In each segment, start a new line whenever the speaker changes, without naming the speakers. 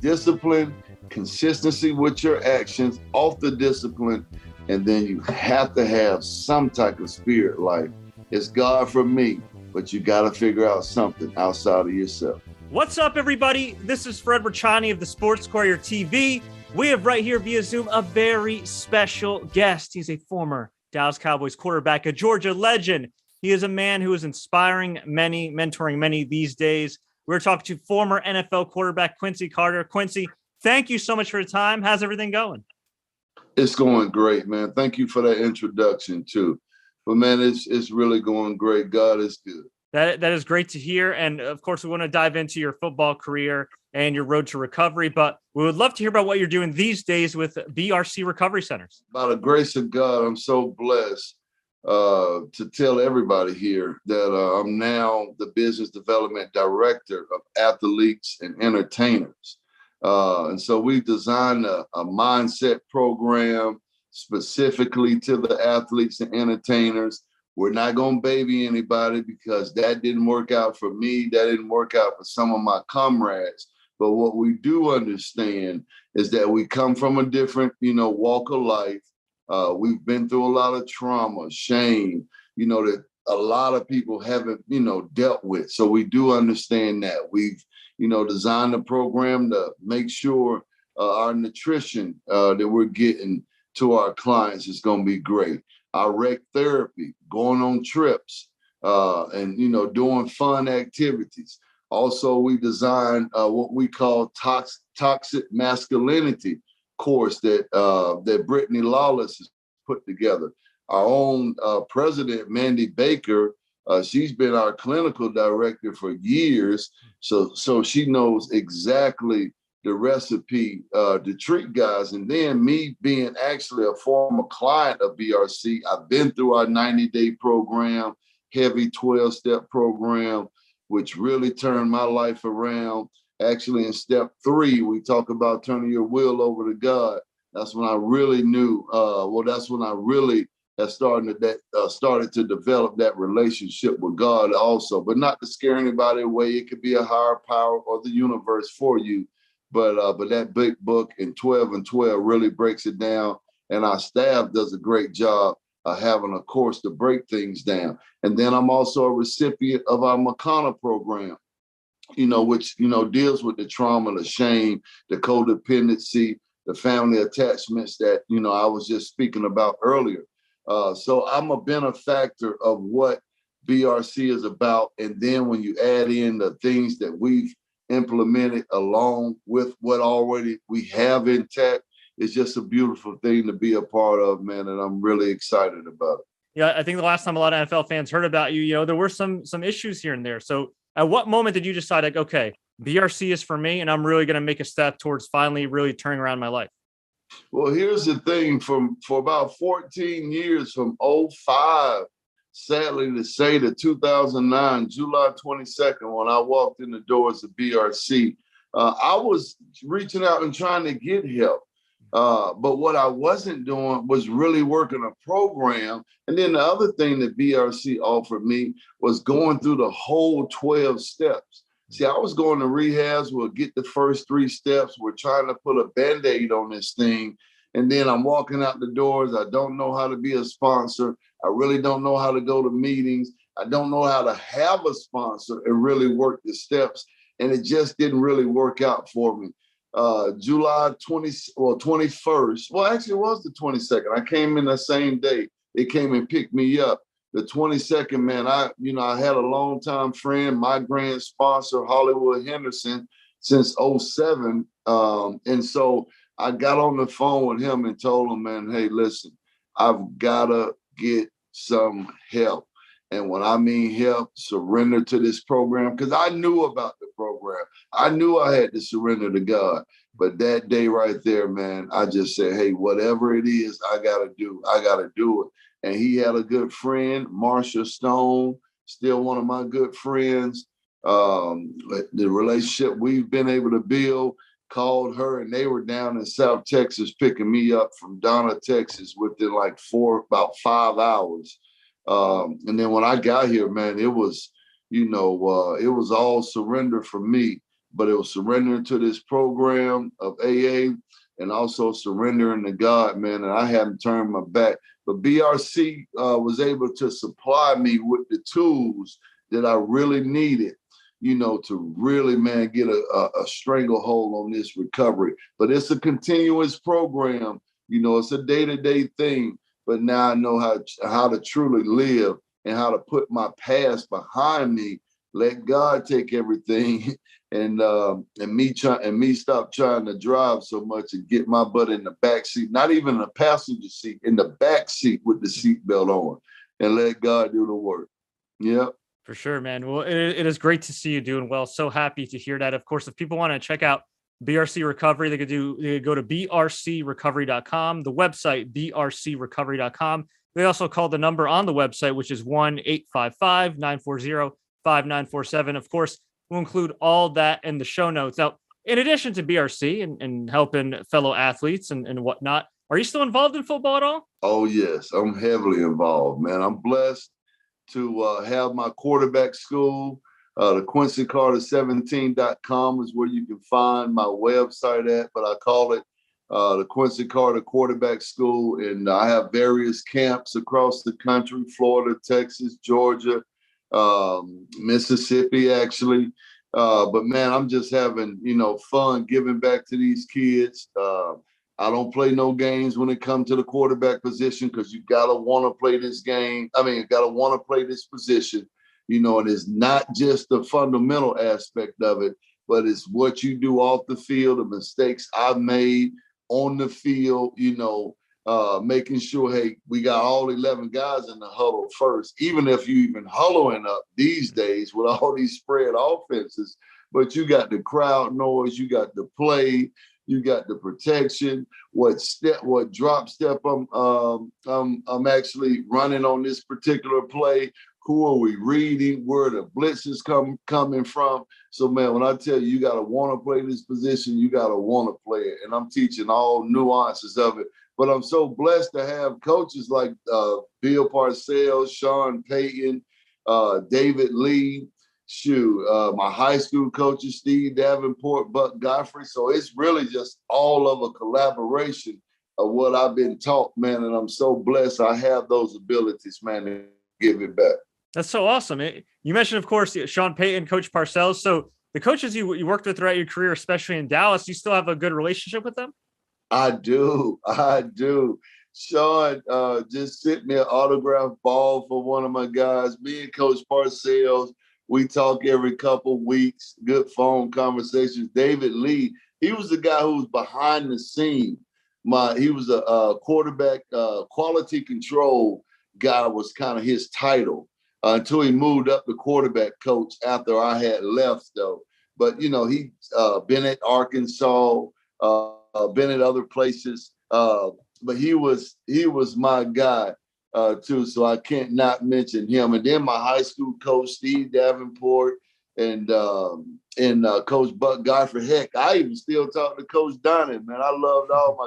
discipline, consistency with your actions, off the discipline, and then you have to have some type of spirit life. It's God for me, but you got to figure out something outside of yourself.
What's up, everybody? This is Fred Richani of the Sports Courier TV. We have right here via Zoom a very special guest. He's a former Dallas Cowboys quarterback, a Georgia legend. He is a man who is inspiring many, mentoring many these days. We're talking to former NFL quarterback Quincy Carter. Quincy, thank you so much for your time. How's everything going?
It's going great, man. Thank you for that introduction, too. But, man, it's really going great. God is good.
That is great to hear. And, of course, we want to dive into your football career and your road to recovery. But we would love to hear about what you're doing these days with BRC Recovery Centers.
By the grace of God, I'm so blessed to tell everybody here that I'm now the business development director of athletes and entertainers. And so we designed a mindset program specifically to the athletes and entertainers. We're not going to baby anybody because that didn't work out for me. That didn't work out for some of my comrades. But what we do understand is that we come from a different, walk of life. We've been through a lot of trauma, shame, that a lot of people haven't, dealt with. So we do understand that. We've, designed a program to make sure our nutrition that we're getting to our clients is going to be great. Our rec therapy, going on trips, and, doing fun activities. Also, we designed what we call toxic masculinity course that Brittany Lawless has put together. Our own president, Mandy Baker, she's been our clinical director for years. So she knows exactly the recipe to treat guys. And then me being actually a former client of BRC, I've been through our 90-day program, heavy 12-step program, which really turned my life around. Actually, in step 3, we talk about turning your will over to God. That's when I really knew. That's when I really had started to develop that relationship with God also. But not to scare anybody away. It could be a higher power or the universe for you. But that big book in 12 and 12 really breaks it down. And our staff does a great job of having a course to break things down. And then I'm also a recipient of our McConnell program, which, deals with the trauma, the shame, the codependency, the family attachments that, I was just speaking about earlier. So I'm a benefactor of what BRC is about. And then when you add in the things that we've implemented along with what already we have intact, it's just a beautiful thing to be a part of, man. And I'm really excited about it.
Yeah, I think the last time a lot of NFL fans heard about you, there were some issues here and there. So at what moment did you decide, like, okay, BRC is for me, and I'm really going to make a step towards finally really turning around my life?
Well, here's the thing. For about 14 years, from 2005, sadly to say, to 2009, July 22nd, when I walked in the doors of BRC, I was reaching out and trying to get help. But what I wasn't doing was really working a program. And then the other thing that BRC offered me was going through the whole 12 steps. See, I was going to rehabs. We'll get the first 3 steps. We're trying to put a Band-Aid on this thing. And then I'm walking out the doors. I don't know how to be a sponsor. I really don't know how to go to meetings. I don't know how to have a sponsor and really work the steps. And it just didn't really work out for me. July 21st. Well, actually, it was the 22nd. I came in the same day. They came and picked me up. The 22nd, man, I had a longtime friend, my grand sponsor, Hollywood Henderson, since 2007. And so I got on the phone with him and told him, man, hey, listen, I've got to get some help. And when I mean help, surrender to this program, because I knew about the program. I knew I had to surrender to God. But that day right there, man, I just said, hey, whatever it is, I got to do it. And he had a good friend, Marsha Stone, still one of my good friends. The relationship we've been able to build, called her, and they were down in South Texas picking me up from Donna, Texas, within like about 5 hours. And then when I got here, man, it was all surrender for me. but it was surrendering to this program of AA and also surrendering to God, man. And I haven't turned my back. But BRC was able to supply me with the tools that I really needed, to really, man, get a stranglehold on this recovery. But it's a continuous program. It's a day-to-day thing. But now I know how to truly live and how to put my past behind me, let God take everything, and me stop trying to drive so much and get my butt in the back seat, not even the passenger seat, in the back seat with the seatbelt on, and let God do the work. Yep.
For sure, man. Well, it is great to see you doing well. So happy to hear that. Of course, if people want to check out BRC Recovery, they could go to brcrecovery.com, the website, brcrecovery.com. They also call the number on the website, which is 1-855-940-5947. Of course, we'll include all that in the show notes. Now, in addition to BRC and helping fellow athletes and whatnot, are you still involved in football at all?
Oh, yes. I'm heavily involved, man. I'm blessed to have my quarterback school. The Quincy Carter 17.com is where you can find my website at, but I call it the Quincy Carter Quarterback School. And I have various camps across the country, Florida, Texas, Georgia, Mississippi, actually. But man, I'm just having, fun giving back to these kids. I don't play no games when it comes to the quarterback position, because you got to want to play this game. You got to want to play this position, and it's not just the fundamental aspect of it, but it's what you do off the field, the mistakes I've made on the field, making sure, hey, we got all 11 guys in the huddle first, even if you even huddling up these days with all these spread offenses, but you got the crowd noise, you got the play, you got the protection, what drop step I'm actually running on this particular play, who are we reading, where the blitz is coming from. So, man, when I tell you got to want to play this position, you got to want to play it. And I'm teaching all nuances of it. But I'm so blessed to have coaches like Bill Parcells, Sean Payton, David Lee, my high school coaches, Steve Davenport, Buck Godfrey. So it's really just all of a collaboration of what I've been taught, man. And I'm so blessed I have those abilities, man, to give it back.
That's so awesome. You mentioned, of course, Sean Payton, Coach Parcells. So the coaches you worked with throughout your career, especially in Dallas, you still have a good relationship with them?
I do. Sean just sent me an autographed ball for one of my guys. Me and Coach Parcells, we talk every couple weeks, good phone conversations. David Lee, he was the guy who was behind the scene. He was a quarterback quality control guy, was kind of his title until he moved up to quarterback coach after I had left, though. But, he been at Arkansas, been at other places, but he was my guy too. So I can't not mention him. And then my high school coach, Steve Davenport, and Coach Buck Godfrey. Heck, I even still talk to Coach Donnan, man. I loved all my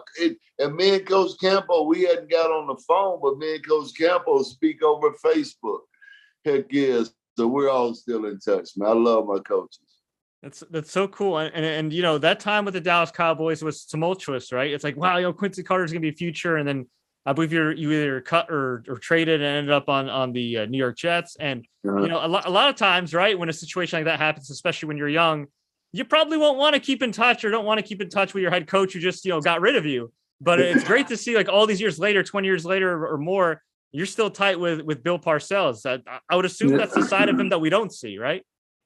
and me and Coach Campo, we hadn't got on the phone, but me and Coach Campo speak over Facebook. Heck yes. So we're all still in touch, man. I love my coaches.
That's so cool. And that time with the Dallas Cowboys was tumultuous, right? It's like, wow, Quincy Carter's going to be a future. And then I believe you either cut or traded and ended up on the New York Jets. And, a lot of times, right, when a situation like that happens, especially when you're young, you probably won't want to keep in touch or don't want to keep in touch with your head coach who just, got rid of you. But it's great to see, like, all these years later, 20 years later or more, you're still tight with Bill Parcells. I would assume that's the side of him that we don't see, right?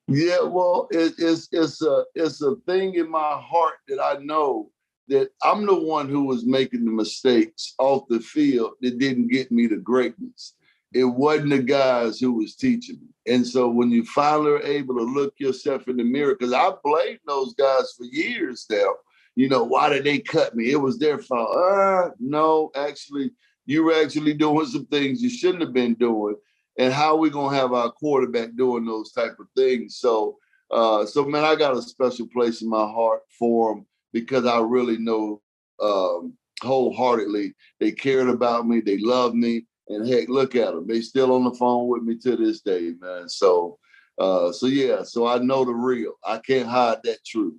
Yeah, well, it's a thing in my heart that I know that I'm the one who was making the mistakes off the field that didn't get me to greatness. It wasn't the guys who was teaching me. And so when you finally are able to look yourself in the mirror, because I blamed those guys for years now, why did they cut me? It was their fault. No, actually, you were actually doing some things you shouldn't have been doing. And how are we going to have our quarterback doing those type of things? So man, I got a special place in my heart for them because I really know wholeheartedly they cared about me. They love me. And heck, look at them. They still on the phone with me to this day, man. So So I know the real. I can't hide that truth.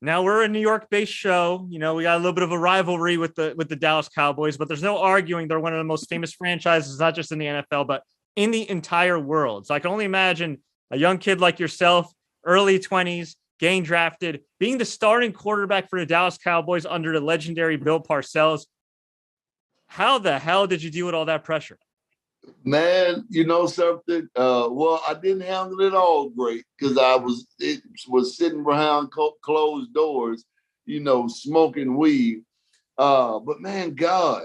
Now we're a New York-based show. We got a little bit of a rivalry with the Dallas Cowboys, but there's no arguing they're one of the most famous franchises, not just in the NFL, but in the entire world. So I can only imagine a young kid like yourself, early 20s, getting drafted, being the starting quarterback for the Dallas Cowboys under the legendary Bill Parcells. How the hell did you deal with all that pressure?
Man, you know something? Well, I didn't handle it all great because it was sitting behind closed doors, smoking weed. But man, God,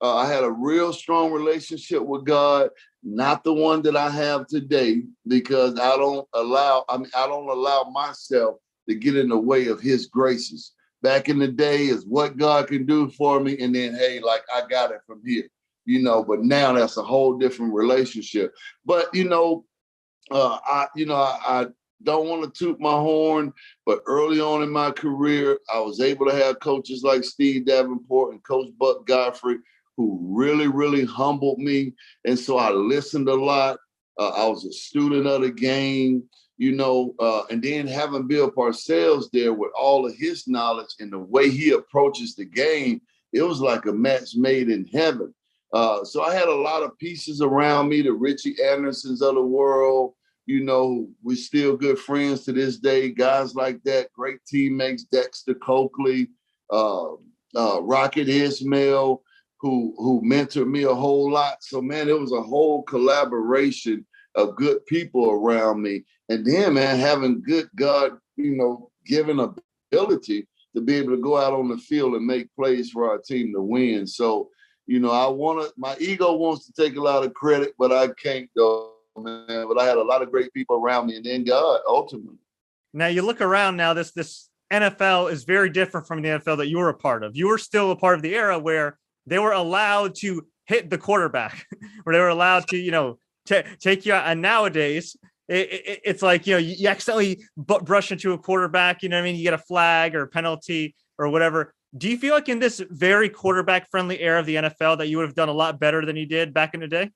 I had a real strong relationship with God, not the one that I have today, because I don't allow myself to get in the way of his graces. Back in the day is what God can do for me. And then, hey, like I got it from here, but now that's a whole different relationship. But, I don't want to toot my horn, but early on in my career, I was able to have coaches like Steve Davenport and Coach Buck Godfrey, who really, really humbled me. And so I listened a lot. I was a student of the game, and then having Bill Parcells there with all of his knowledge and the way he approaches the game, it was like a match made in heaven. So I had a lot of pieces around me, the Richie Andersons of the world. We're still good friends to this day. Guys like that, great teammates, Dexter Coakley, Rocket Ismail, who mentored me a whole lot. So, man, it was a whole collaboration of good people around me. And then, man, having good God, given ability to be able to go out on the field and make plays for our team to win. So, my ego wants to take a lot of credit, but I can't go, man. But I had a lot of great people around me, and then God, ultimately.
Now you look around now, this NFL is very different from the NFL that you were a part of. You were still a part of the era where they were allowed to hit the quarterback, where they were allowed to, take you out. And nowadays, it's like, you accidentally brush into a quarterback, you get a flag or a penalty or whatever. Do you feel like in this very quarterback-friendly era of the NFL that you would have done a lot better than you did back in the day?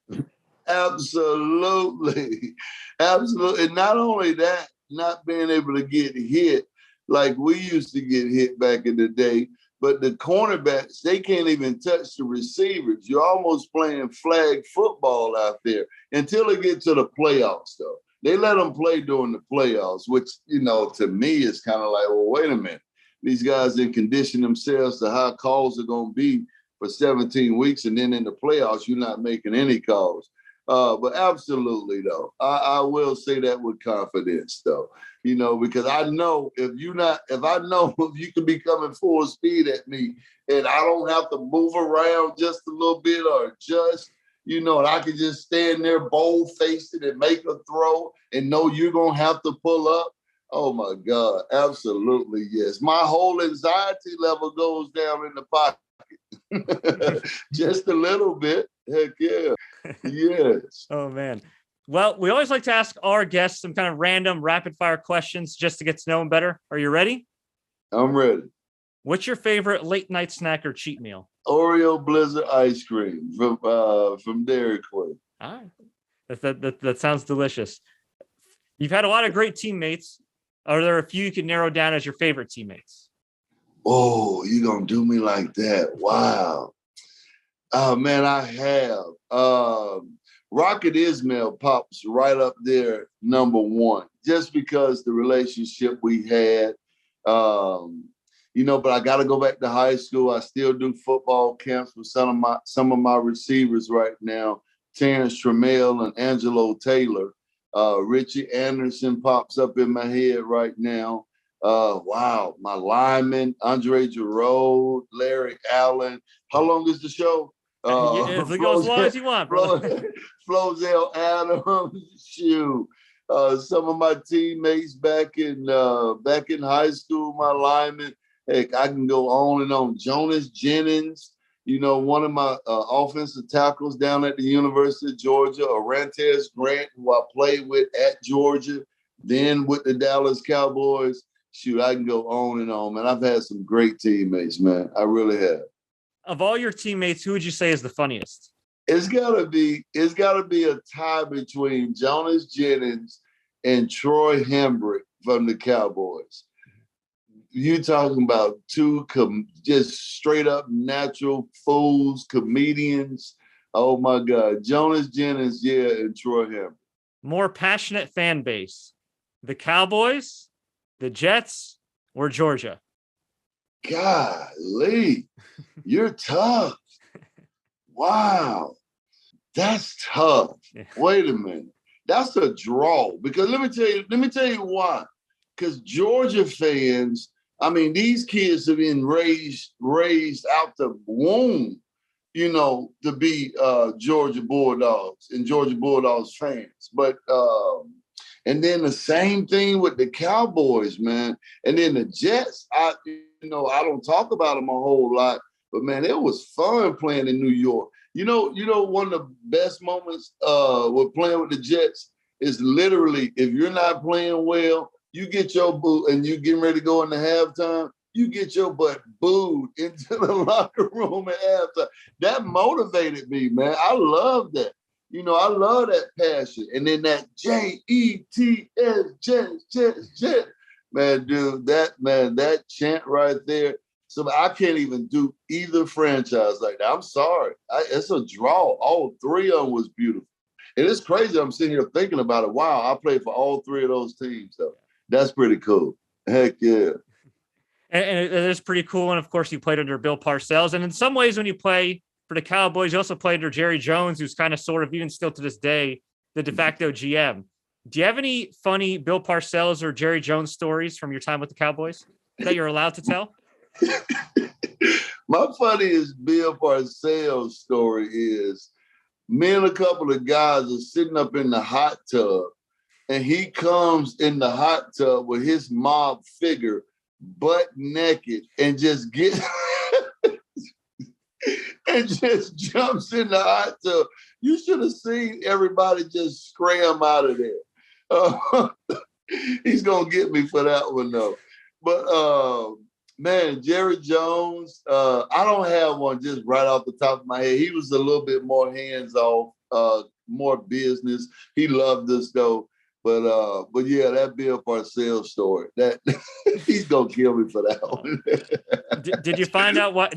Absolutely. Absolutely. And not only that, not being able to get hit like we used to get hit back in the day, but the cornerbacks, they can't even touch the receivers. You're almost playing flag football out there until they get to the playoffs, though. They let them play during the playoffs, which, to me is kind of like, well, wait a minute. These guys didn't condition themselves to how calls are going to be for 17 weeks. And then in the playoffs, you're not making any calls. But absolutely, though, I will say that with confidence, though, because I know if you can be coming full speed at me and I don't have to move around just a little bit or adjust, and I can just stand there bold-faced and make a throw and know you're going to have to pull up. Oh, my God. Absolutely, yes. My whole anxiety level goes down in the pocket. Just a little bit. Heck yeah. Yes.
Oh, man. Well, we always like to ask our guests some kind of random rapid-fire questions just to get to know them better. Are you ready?
I'm ready.
What's your favorite late-night snack or cheat meal?
Oreo Blizzard ice cream from Dairy Queen.
All right. That sounds delicious. You've had a lot of great teammates. Are there a few you can narrow down as your favorite teammates?
Oh, you're going to do me like that. Wow. Man, I have. Rocket Ismail pops right up there, number one, just because the relationship we had. But I got to go back to high school. I still do football camps with some of my receivers right now, Terrence Trammell and Angelo Taylor. Richie Anderson pops up in my head right now. Wow, my lineman, Andre Giroux, Larry Allen. How long is the show?
If it goes as long as you want, bro.
Flozell Adams, shoot. Some of my teammates back in high school, my linemen. Heck, I can go on and on. Jonas Jennings, one of my offensive tackles down at the University of Georgia, Orantes Grant, who I played with at Georgia, then with the Dallas Cowboys. Shoot, I can go on and on, man. I've had some great teammates, man. I really have.
Of all your teammates, who would you say is the funniest?
It's gotta be a tie between Jonas Jennings and Troy Hembrick from the Cowboys. You talking about two just straight up natural fools, comedians. Oh my God. Jonas Jennings, yeah, and Troy Hembrick.
More passionate fan base, the Cowboys, the Jets, or Georgia?
Golly, you're tough. Wow. That's tough.
Yeah.
Wait a minute. That's a draw. Because let me tell you why. Because Georgia fans, I mean, these kids have been raised out the womb, to be Georgia Bulldogs and Georgia Bulldogs fans. But and then the same thing with the Cowboys, man. And then the Jets, I don't talk about them a whole lot, but man, it was fun playing in New York. One of the best moments with playing with the Jets is literally if you're not playing well, you get your boot and you getting ready to go into halftime, you get your butt booed into the locker room at halftime. That motivated me, man. I love that. I love that passion. And then that Jets, Jets. Man, dude, that chant right there. So I can't even do either franchise like that. I'm sorry. It's a draw. All three of them was beautiful. And it's crazy. I'm sitting here thinking about it. Wow, I played for all three of those teams, though. That's pretty cool. Heck yeah.
And it is pretty cool. And of course, you played under Bill Parcells. And in some ways, when you play for the Cowboys, you also played under Jerry Jones, who's kind of sort of even still to this day, the de facto GM. Do you have any funny Bill Parcells or Jerry Jones stories from your time with the Cowboys that you're allowed to tell?
My funniest Bill Parcells story is me and a couple of guys are sitting up in the hot tub, and he comes in the hot tub with his mob figure butt naked and just gets and just jumps in the hot tub. You should have seen everybody just scram out of there. He's gonna get me for that one though. But man, Jerry Jones, I don't have one just right off the top of my head. He was a little bit more hands-off, more business. He loved us though. But yeah, that Bill Parcells story, that he's gonna kill me for that one.
Did you find out what?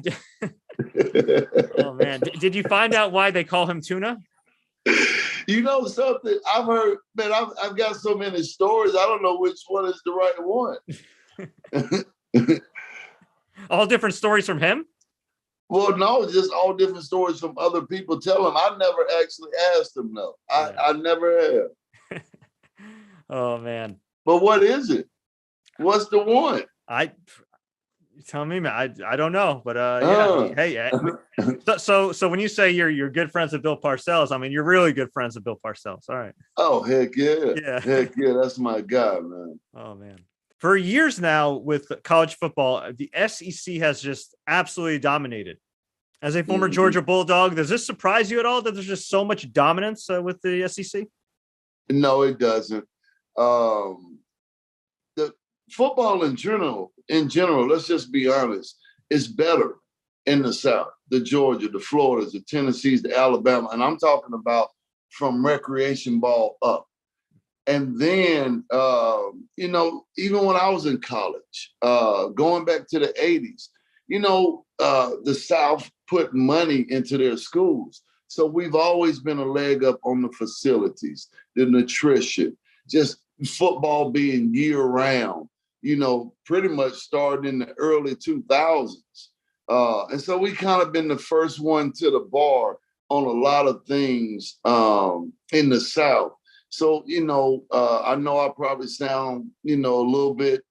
Oh man, did you find out why they call him Tuna?
You know something? I've heard, man. I've got so many stories. I don't know which one is the right one.
All different stories from him?
Well, no, just all different stories from other people. Tell him I never actually asked him. No, I never have.
Oh man!
But what is it? What's the one?
Tell me, man. I don't know, but yeah. Hey, so when you say you're good friends with Bill Parcells, I mean you're really good friends with Bill Parcells. All right.
Oh heck yeah! Heck yeah! That's my guy, man.
Oh man. For years now with college football, the SEC has just absolutely dominated. As a former Georgia Bulldog, does this surprise you at all that there's just so much dominance with the SEC?
No, it doesn't. The football in general, let's just be honest, is better in the South. The Georgia, the Floridas, the Tennessees, the Alabama, and I'm talking about from recreation ball up. And then, even when I was in college, going back to the 80s, the South put money into their schools. So we've always been a leg up on the facilities, the nutrition, just football being year round, pretty much starting in the early 2000s. And so we kind of been the first one to the bar on a lot of things in the South. So, I know I probably sound, a little bit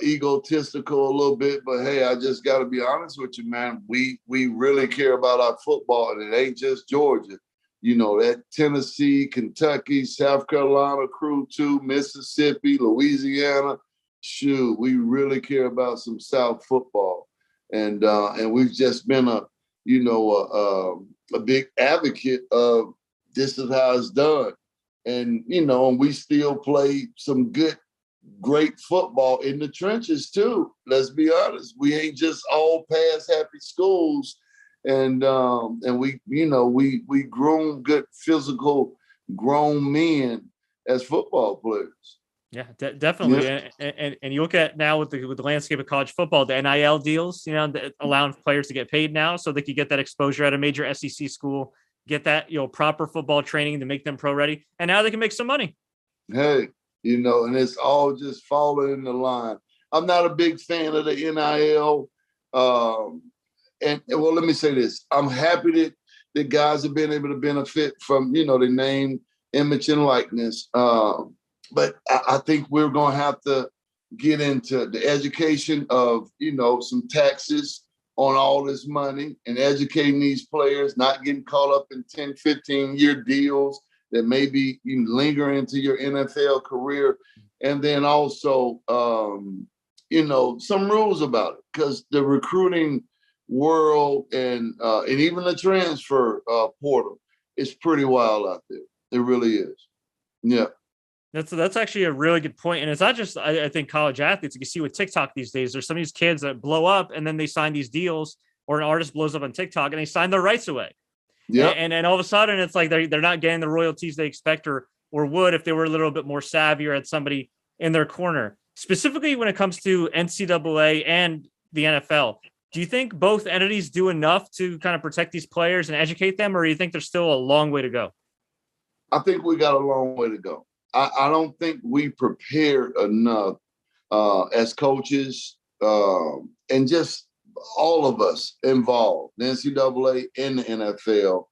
egotistical a little bit, but hey, I just got to be honest with you, man. We really care about our football, and it ain't just Georgia. That Tennessee, Kentucky, South Carolina crew too, Mississippi, Louisiana. Shoot, we really care about some South football, and we've just been a big advocate of this is how it's done, and we still play some great football in the trenches too. Let's be honest, we ain't just all pass happy schools and we groom good physical grown men as football players.
Yeah, definitely.
Yeah.
And you look at now with the landscape of college football, the NIL deals, allowing players to get paid now so they could get that exposure at a major SEC school, get that, proper football training to make them pro ready. And now they can make some money.
Hey, and it's all just falling in the line. I'm not a big fan of the NIL. And well, let me say this. I'm happy that the guys have been able to benefit from, the name, image, and likeness. But I think we're going to have to get into the education of, some taxes on all this money and educating these players, not getting caught up in 10, 15-year deals that maybe you linger into your NFL career. And then also, some rules about it, because the recruiting world and even the transfer portal is pretty wild out there. It really is. Yeah.
That's actually a really good point. And it's not just, I think, college athletes. You can see with TikTok these days, there's some of these kids that blow up and then they sign these deals, or an artist blows up on TikTok and they sign their rights away. Yeah. And all of a sudden it's like they're not getting the royalties they expect or would if they were a little bit more savvy or had somebody in their corner. Specifically when it comes to NCAA and the NFL, do you think both entities do enough to kind of protect these players and educate them, or do you think there's still a long way to go?
I think we got a long way to go. I don't think we prepared enough as coaches and just all of us involved, the NCAA and the NFL.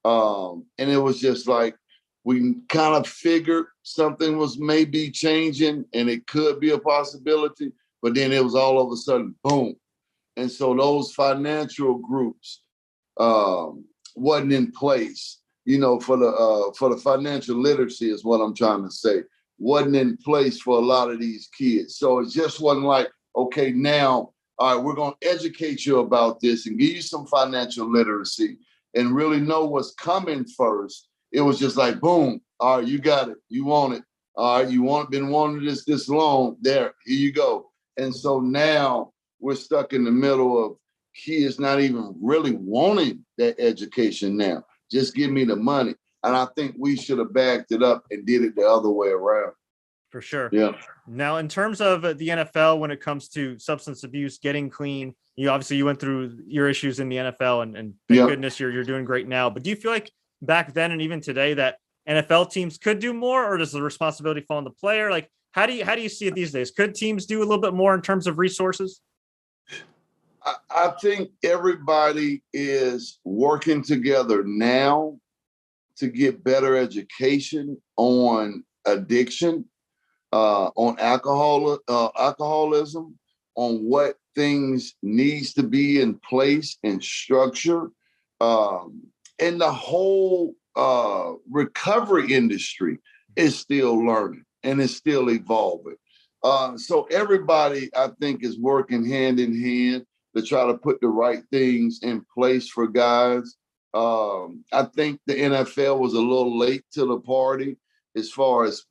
And it was just like we kind of figured something was maybe changing and it could be a possibility, but then it was all of a sudden, boom. And so those financial groups wasn't in place. For the financial literacy is what I'm trying to say, wasn't in place for a lot of these kids. So it just wasn't like, okay, now, all right, we're going to educate you about this and give you some financial literacy and really know what's coming first. It was just like, boom, all right, you got it. You want it. All right, been wanting this long. There, here you go. And so now we're stuck in the middle of kids not even really wanting that education now. Just give me the money. And I think we should have backed it up and did it the other way around.
For sure.
Yeah.
Now, in terms of the NFL, when it comes to substance abuse, getting clean, you went through your issues in the NFL and thank goodness you're doing great now. But do you feel like back then and even today that NFL teams could do more, or does the responsibility fall on the player? Like, how do you see it these days? Could teams do a little bit more in terms of resources?
I think everybody is working together now to get better education on addiction, on alcoholism, on what things needs to be in place and structure, and the whole recovery industry is still learning and is still evolving. So everybody, I think, is working hand in hand to try to put the right things in place for guys. I think the NFL was a little late to the party as far as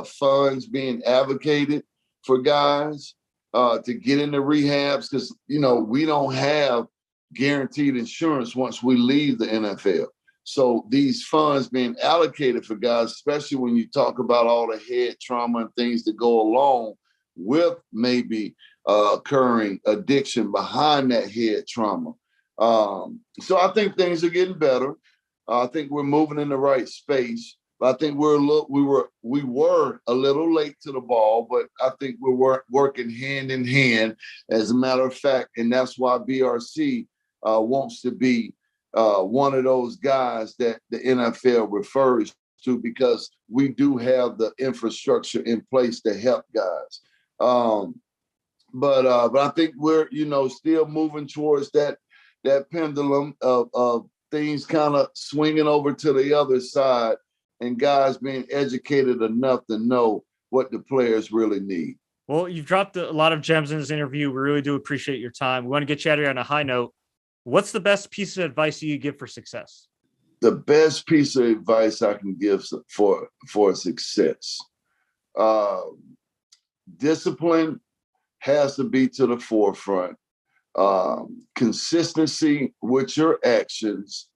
funds being advocated for guys to get into rehabs, because, we don't have guaranteed insurance once we leave the NFL. So these funds being allocated for guys, especially when you talk about all the head trauma and things that go along with maybe occurring addiction behind that head trauma. So I think things are getting better. I think we're moving in the right space. But I think we were a little late to the ball, but I think we're working hand in hand, as a matter of fact, and that's why BRC wants to be one of those guys that the NFL refers to, because we do have the infrastructure in place to help guys. But I think we're, still moving towards that pendulum of things kind of swinging over to the other side and guys being educated enough to know what the players really need.
Well, you've dropped a lot of gems in this interview. We really do appreciate your time. We want to get you out of here on a high note. What's the best piece of advice you give for success?
The best piece of advice I can give for success. Discipline has to be to the forefront. consistency with your actions,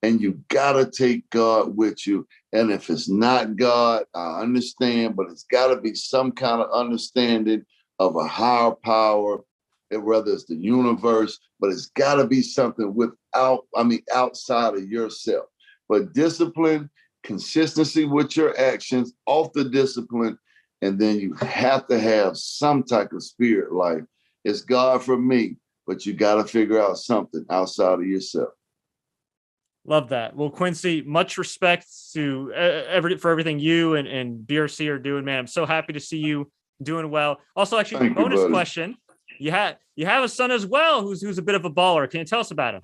and you got to take God with you. And if it's not God, I understand, but it's got to be some kind of understanding of a higher power, whether it's the universe, but it's got to be something outside of yourself. But discipline, consistency with your actions, off the discipline, and then you have to have some type of spirit like, it's God for me, but you got to figure out something outside of yourself.
Love that. Well, Quincy, much respect to for everything you and BRC are doing, man. I'm so happy to see you doing well. Also, actually, bonus question. You have a son as well who's a bit of a baller. Can you tell us about him?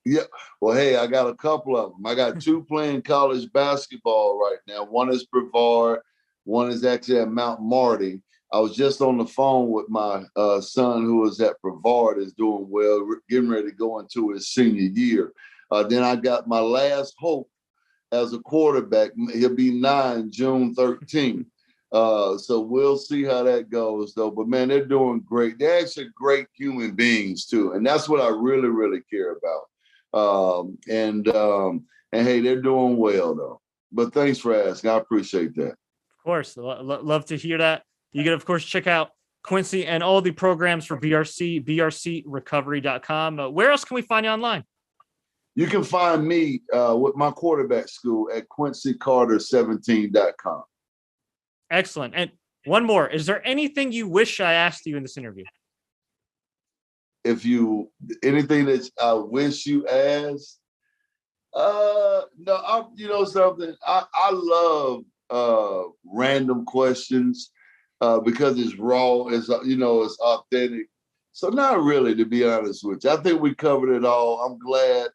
Yeah. Well, hey, I got a couple of them. I got two playing college basketball right now. One is Brevard. One is actually at Mount Marty. I was just on the phone with my son who is at Brevard, is doing well, getting ready to go into his senior year. Then I got my last hope as a quarterback. He'll be 9 June 13th. So we'll see how that goes, though. But, man, they're doing great. They're actually great human beings, too. And that's what I really, really care about. And hey, they're doing well, though. But thanks for asking. I appreciate that.
Of course. Love to hear that. You can, of course, check out Quincy and all the programs for BRC, brcrecovery.com. Where else can we find you online?
You can find me with my quarterback school at quincycarter17.com.
Excellent. And one more. Is there anything you wish I asked you in this interview?
Anything that I wish you asked? No, something. I love random questions because it's raw, it's authentic. So not really, to be honest with you. I think we covered it all. I'm glad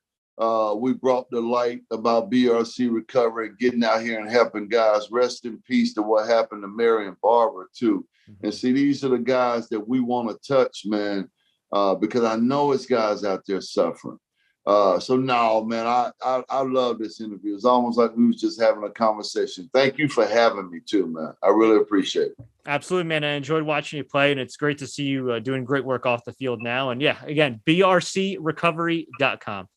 we brought the light about BRC Recovery, getting out here and helping guys. Rest in peace to what happened to Mary and Barbara, too. Mm-hmm. And see, these are the guys that we want to touch, man, because I know it's guys out there suffering. So no, man, I love this interview. It's almost like we was just having a conversation. Thank you for having me too, man. I really appreciate it.
Absolutely, man. I enjoyed watching you play, and it's great to see you doing great work off the field now. And yeah, again, brcrecovery.com.